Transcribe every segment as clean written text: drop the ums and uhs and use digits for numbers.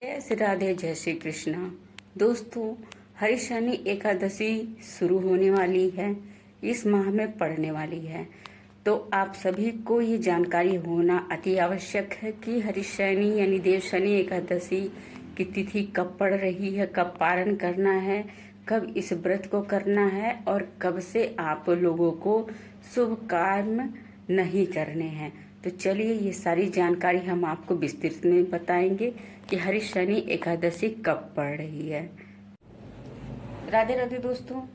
जय श्री राधे, जय श्री कृष्णा। दोस्तों, हरिशनि एकादशी शुरू होने वाली है, इस माह में पड़ने वाली है। तो आप सभी को ये जानकारी होना अति आवश्यक है कि हरिशनि यानी देवशनि एकादशी की तिथि कब पड़ रही है, कब पारण करना है, कब इस व्रत को करना है और कब से आप लोगों को शुभ कर्म नहीं करने हैं। तो चलिए ये सारी जानकारी हम आपको विस्तृत में बताएंगे कि हरिशनि एकादशी कब पड़ रही है। राधे राधे दोस्तों,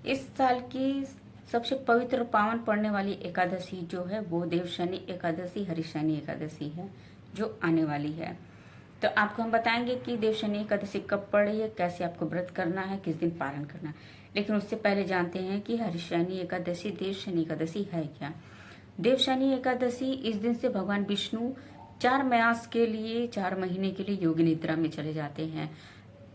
इस साल की सबसे पवित्र पावन पड़ने वाली एकादशी जो है वो देवशनि एकादशी हरिशनि एकादशी है जो आने वाली है। तो आपको हम बताएंगे कि देवशनि एकादशी कब पड़ रही है, कैसे आपको व्रत करना है, किस दिन पारण करना है। लेकिन उससे पहले जानते हैं कि हरिशनि एकादशी देवशनि एकादशी है क्या। देवशनि एकादशी इस दिन से भगवान विष्णु 4 महीने के लिए योग निद्रा में चले जाते हैं।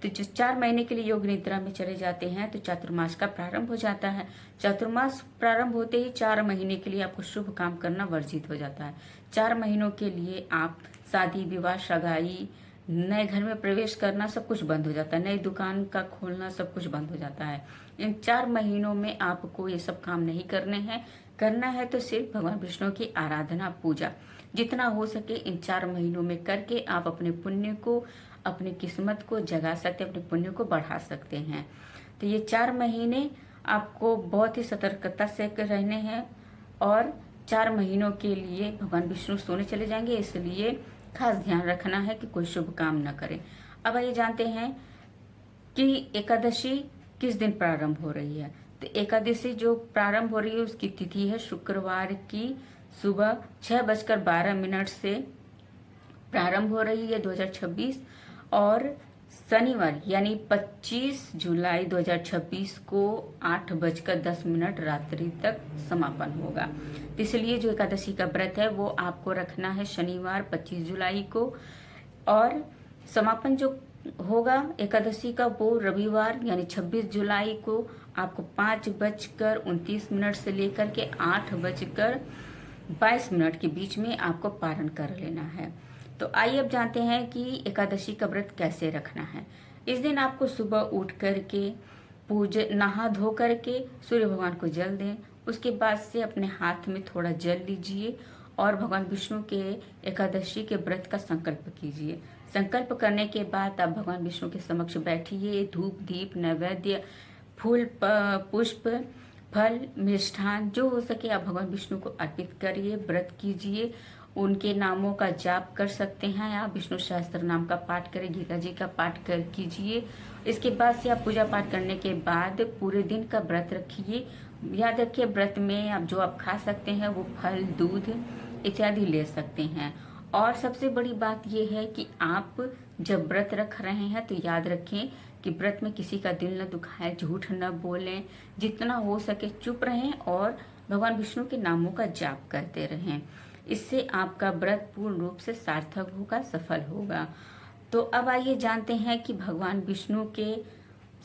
तो जो 4 महीने के लिए योग निद्रा में चले जाते हैं तो चातुर्मास का प्रारंभ हो जाता है। चातुर्मास प्रारंभ होते ही 4 महीने के लिए आपको शुभ काम करना वर्जित हो जाता है। 4 महीनों के लिए आप शादी विवाह सगाई नए घर में प्रवेश करना सब कुछ बंद हो जाता है, नई दुकान का खोलना सब कुछ बंद हो जाता है। इन 4 महीनों में आपको ये सब काम नहीं करने हैं। करना है तो सिर्फ भगवान विष्णु की आराधना पूजा जितना हो सके इन 4 महीनों में करके आप अपने पुण्य को, अपनी किस्मत को जगा सकते हैं, अपने पुण्य को बढ़ा सकते हैं। तो ये 4 महीने आपको बहुत ही सतर्कता से रहने हैं और 4 महीनों के लिए भगवान विष्णु सोने चले जाएंगे, इसलिए खास ध्यान रखना है कि कोई शुभ काम न करें। अब आइए जानते हैं कि एकादशी किस दिन प्रारंभ हो रही है। तो एकादशी जो प्रारंभ हो रही है उसकी तिथि है शुक्रवार की सुबह 6:12 से प्रारंभ हो रही है 2026 और शनिवार यानी 25 जुलाई 2026 को 8:10 रात्रि तक समापन होगा। तो इसलिए जो एकादशी का व्रत है वो आपको रखना है शनिवार 25 जुलाई को और समापन जो होगा एकादशी का वो रविवार यानी 26 जुलाई को आपको 5:29 से लेकर के 8:22 के बीच में आपको पारण कर लेना है। तो आइए अब जानते हैं कि एकादशी का व्रत कैसे रखना है। इस दिन आपको सुबह उठ करके नहा धो करके सूर्य भगवान को जल दें। उसके बाद से अपने हाथ में थोड़ा जल लीजिए और भगवान विष्णु के एकादशी के व्रत का संकल्प कीजिए। संकल्प करने के बाद आप भगवान विष्णु के समक्ष बैठिए, धूप दीप नैवेद्य फूल पुष्प फल मिष्ठान जो हो सके आप भगवान विष्णु को अर्पित करिए, व्रत कीजिए। उनके नामों का जाप कर सकते हैं आप, विष्णु सहस्त्र नाम का पाठ करें, गीता जी का पाठ कर कीजिए। इसके बाद से आप पूजा पाठ करने के बाद पूरे दिन का व्रत रखिए। याद रखिए व्रत में आप जो आप खा सकते हैं वो फल दूध इत्यादि ले सकते हैं। और सबसे बड़ी बात यह है कि आप जब व्रत रख रहे हैं तो याद रखें कि व्रत में किसी का दिल न दुखाए, झूठ न बोलें, जितना हो सके चुप रहें और भगवान विष्णु के नामों का जाप करते रहें। इससे आपका व्रत पूर्ण रूप से सार्थक होगा, सफल होगा। तो अब आइए जानते हैं कि भगवान विष्णु के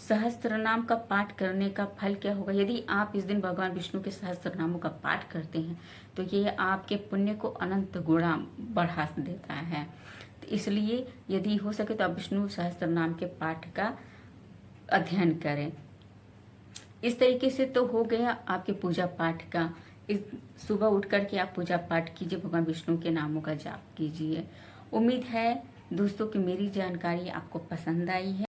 सहस्त्र नाम का पाठ करने का फल क्या होगा। यदि आप इस दिन भगवान विष्णु के सहस्त्र नामों का पाठ करते हैं तो ये आपके पुण्य को अनंत गुणा बढ़ा देता है। तो इसलिए यदि हो सके तो आप विष्णु सहस्त्र नाम के पाठ का अध्ययन करें। इस तरीके से तो हो गया आपके पूजा पाठ का। इस सुबह उठ करके आप पूजा पाठ कीजिए, भगवान विष्णु के नामों का जाप कीजिए। उम्मीद है दोस्तों कि मेरी जानकारी आपको पसंद आई है।